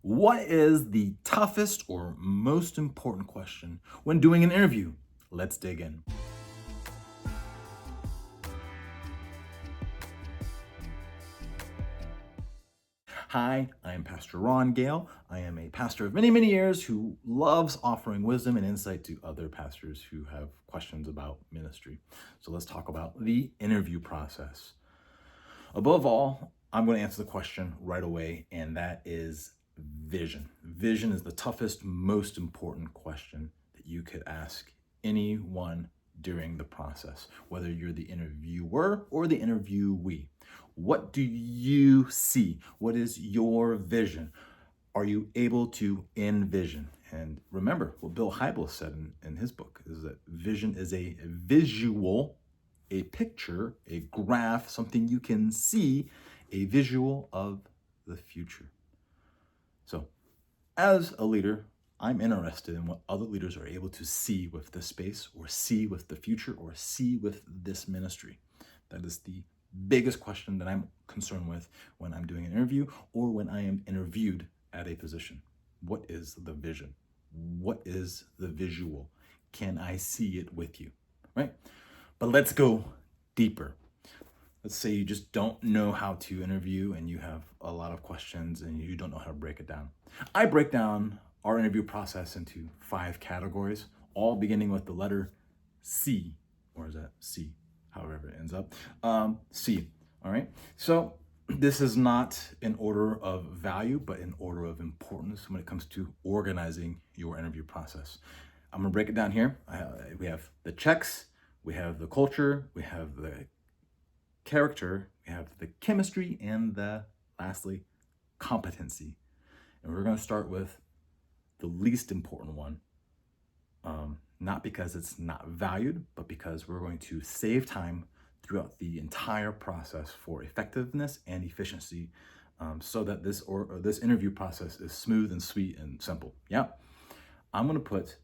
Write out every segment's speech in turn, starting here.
What is the toughest or most important question when doing an interview? Let's dig in. Hi, I am Pastor Ron Gale. I am a pastor of many years who loves offering wisdom and insight to other pastors who have questions about ministry. So let's talk about the interview process. Above all, I'm going to answer the question right away, and that is vision. Vision is the toughest, most important question that you could ask anyone during the process, whether you're the interviewer or the interviewee. What do you see? What is your vision? Are you able to envision? And remember what Bill Hybels said in his book is that vision is a visual, a picture, a graph, something you can see, a visual of the future. So as a leader, I'm interested in what other leaders are able to see with this space, or see with the future, or see with this ministry. That is the biggest question that I'm concerned with when I'm doing an interview or when I am interviewed at a position. What is the vision? What is the visual? Can I see it with you? Right? But let's go deeper. Let's say you just don't know how to interview and you have a lot of questions and you don't know how to break it down. I break down our interview process into 5 categories, all beginning with the letter C, or is that C? However it ends up, C, all right? So this is not in order of value, but in order of importance when it comes to organizing your interview process. I'm gonna break it down here. We have the checks, we have the culture, we have the character, we have the chemistry, and lastly, competency. And we're gonna start with the least important one, not because it's not valued, but because we're going to save time throughout the entire process for effectiveness and efficiency, so that this interview process is smooth and sweet and simple. Yeah, I'm gonna put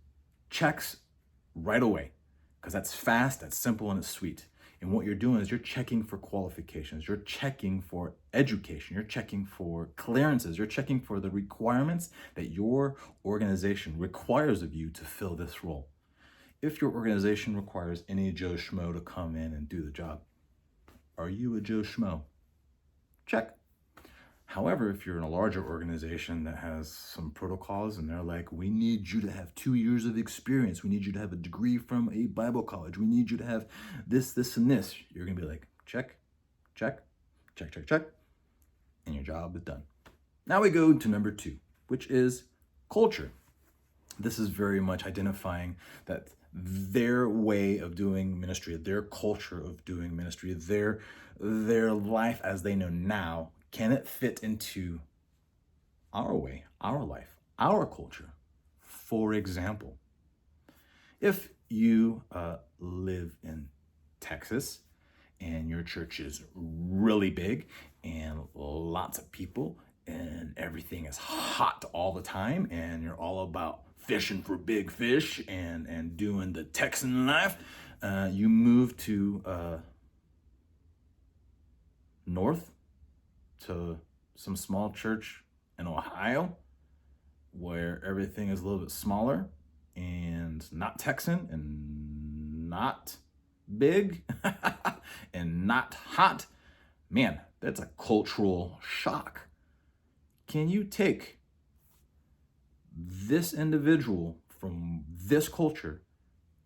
checks right away because that's fast, that's simple, and it's sweet. And what you're doing is you're checking for qualifications, you're checking for education, you're checking for clearances, you're checking for the requirements that your organization requires of you to fill this role. If your organization requires any Joe Schmo to come in and do the job, are you a Joe Schmo? Check. However, if you're in a larger organization that has some protocols and they're like, we need you to have 2 years of experience, we need you to have a degree from a Bible college, we need you to have this, and this, you're gonna be like, check, check, check, check, check, and your job is done. Now we go to number 2, which is culture. This is very much identifying that their way of doing ministry, their culture of doing ministry, their life as they know now, can it fit into our way, our life, our culture? For example, if you live in Texas and your church is really big and lots of people and everything is hot all the time and you're all about fishing for big fish and doing the Texan life, you move to north to some small church in Ohio where everything is a little bit smaller and not Texan and not big and not hot. Man, that's a cultural shock. Can you take this individual from this culture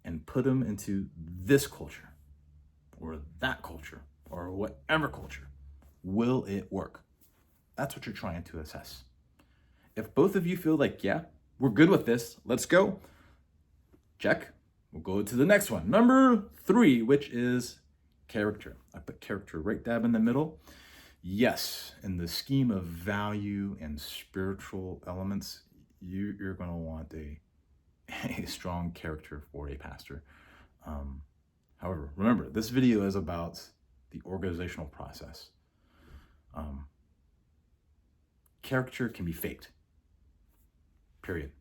and put them into this culture or that culture or whatever culture? Will it work? That's what you're trying to assess. If both of you feel like, yeah, we're good with this, let's go, check. We'll go to the next one. Number 3, which is character. I put character right dab in the middle. Yes, in the scheme of value and spiritual elements, you're going to want a strong character for a pastor. However, remember, this video is about the organizational process. Character can be faked. Period.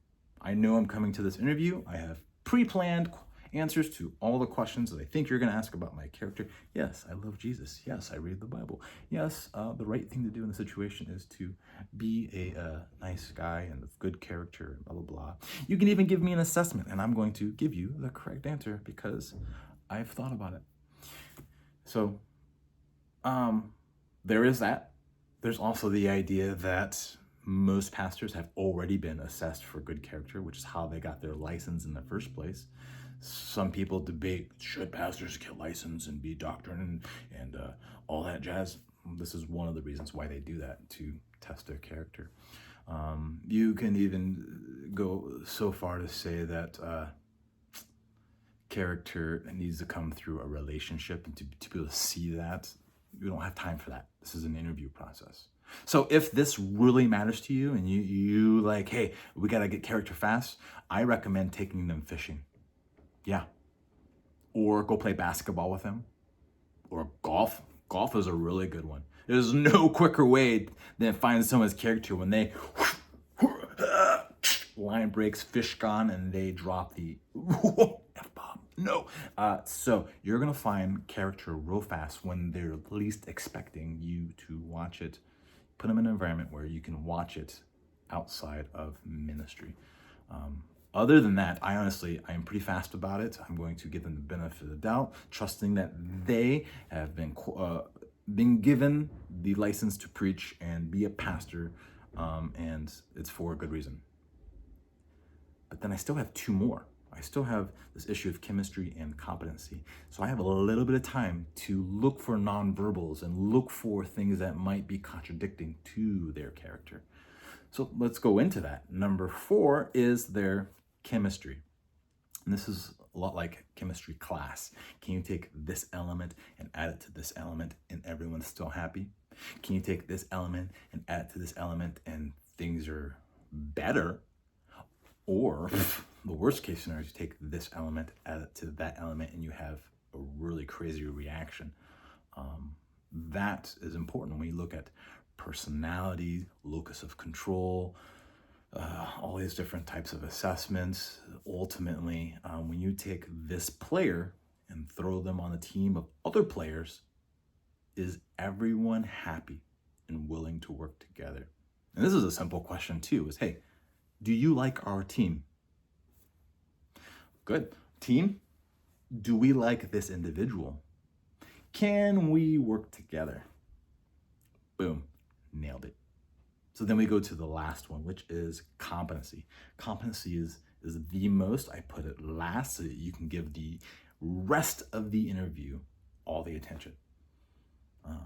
I know I'm coming to this interview. I have pre-planned answers to all the questions that I think you're going to ask about my character. Yes, I love Jesus. Yes, I read the Bible. Yes, the right thing to do in the situation is to be a nice guy and of good character, and blah, blah, blah. You can even give me an assessment, and I'm going to give you the correct answer because I've thought about it. So, there is that. There's also the idea that most pastors have already been assessed for good character, which is how they got their license in the first place. Some people debate, should pastors get licensed and be doctrine and all that jazz? This is one of the reasons why they do that, to test their character. You can even go so far to say that character needs to come through a relationship, and to be able to see that, we don't have time for that. This is an interview process. So if this really matters to you and you like, hey, we got to get character fast, I recommend taking them fishing. Yeah. Or go play basketball with them. Or golf. Golf is a really good one. There's no quicker way than finding someone's character when they line breaks, fish gone, and they drop the F-bomb. No. So you're going to find character real fast when they're least expecting you to watch it. Put them in an environment where you can watch it outside of ministry. Other than that, I am pretty fast about it. I'm going to give them the benefit of the doubt, trusting that they have been given the license to preach and be a pastor, and it's for a good reason. But then I still have two more. I still have this issue of chemistry and competency. So I have a little bit of time to look for nonverbals and look for things that might be contradicting to their character. So let's go into that. Number 4 is their chemistry. And this is a lot like chemistry class. Can you take this element and add it to this element and everyone's still happy? Can you take this element and add it to this element and things are better? Or the worst case scenario is you take this element, add it to that element, and you have a really crazy reaction. That is important when you look at personality, locus of control, all these different types of assessments. Ultimately, when you take this player and throw them on a team of other players, is everyone happy and willing to work together? And this is a simple question too, is, hey, do you like our team? Good. Team, do we like this individual? Can we work together? Boom, nailed it. So then we go to the last one, which is competency. Competency is the most, I put it last so that you can give the rest of the interview all the attention.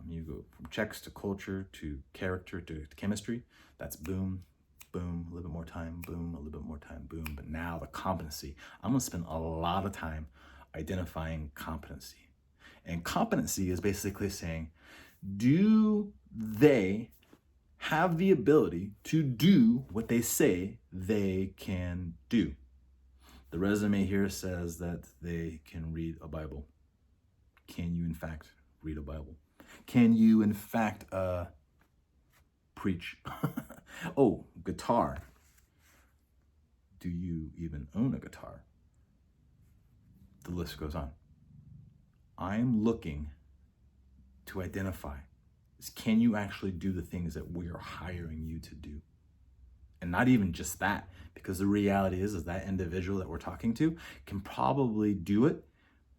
You go from checks to culture to character to chemistry. That's boom, boom, a little bit more time, boom, a little bit more time, boom. But now the competency. I'm going to spend a lot of time identifying competency. And competency is basically saying, do they have the ability to do what they say they can do? The resume here says that they can read a Bible. Can you, in fact, read a Bible? Can you, in fact, preach? Oh, guitar. Do you even own a guitar? The list goes on. I'm looking to identify, can you actually do the things that we are hiring you to do? And not even just that, because the reality is that individual that we're talking to can probably do it,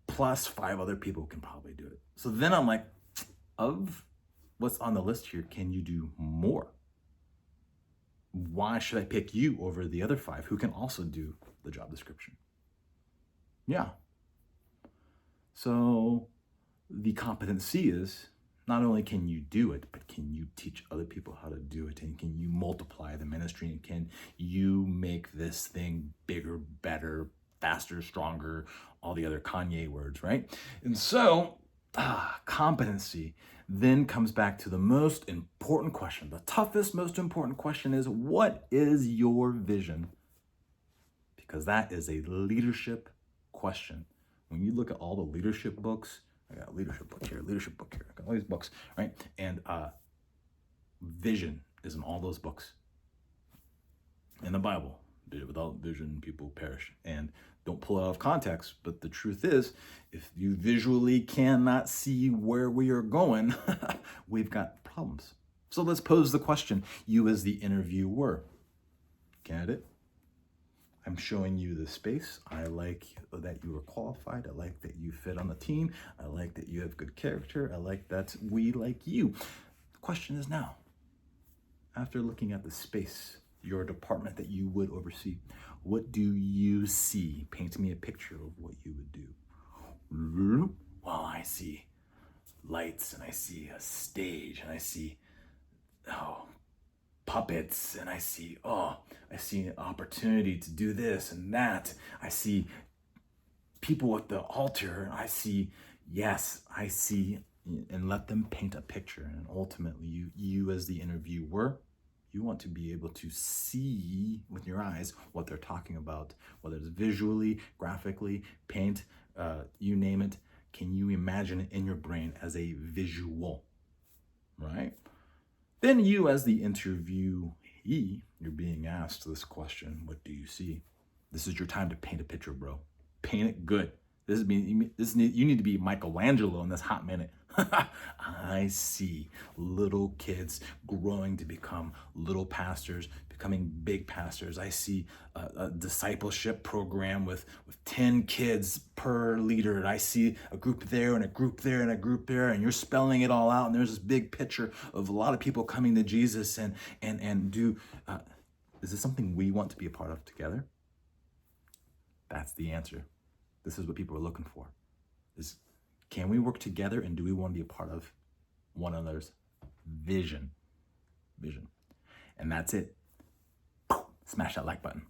plus 5 other people can probably do it. So then I'm like, of what's on the list here, can you do more? Why should I pick you over the other 5 who can also do the job description? Yeah. So the competency is, not only can you do it, but can you teach other people how to do it? And can you multiply the ministry? And can you make this thing bigger, better, faster, stronger, all the other Kanye words, right? And so competency then comes back to the most important question. The toughest, most important question is, what is your vision? Because that is a leadership question. When you look at all the leadership books, I got a leadership book here, I got all these books, right? And vision is in all those books. In the Bible, Without vision, people perish. And don't pull it out of context, but the truth is, if you visually cannot see where we are going, we've got problems. So let's pose the question, you as the interviewer. Get it? I'm showing you the space. I like that you are qualified. I like that you fit on the team. I like that you have good character. I like that we like you. The question is now, after looking at the space, your department that you would oversee, what do you see? Paint me a picture of what you would do. Well, I see lights, and I see a stage, and I see puppets, and I see an opportunity to do this and that. I see people at the altar, and I see, and let them paint a picture. And ultimately, you as the interviewer, you want to be able to see with your eyes what they're talking about, whether it's visually, graphically, paint, you name it. Can you imagine it in your brain as a visual, right? Then you as the interviewee, you're being asked this question, what do you see? This is your time to paint a picture, bro. Paint it good. You need to be Michelangelo in this hot minute. I see little kids growing to become little pastors, becoming big pastors. I see a discipleship program with 10 kids per leader. And I see a group there and a group there and a group there, and you're spelling it all out. And there's this big picture of a lot of people coming to Jesus is this something we want to be a part of together? That's the answer. This is what people are looking for. Can we work together, and do we want to be a part of one another's vision? And that's it. Smash that like button.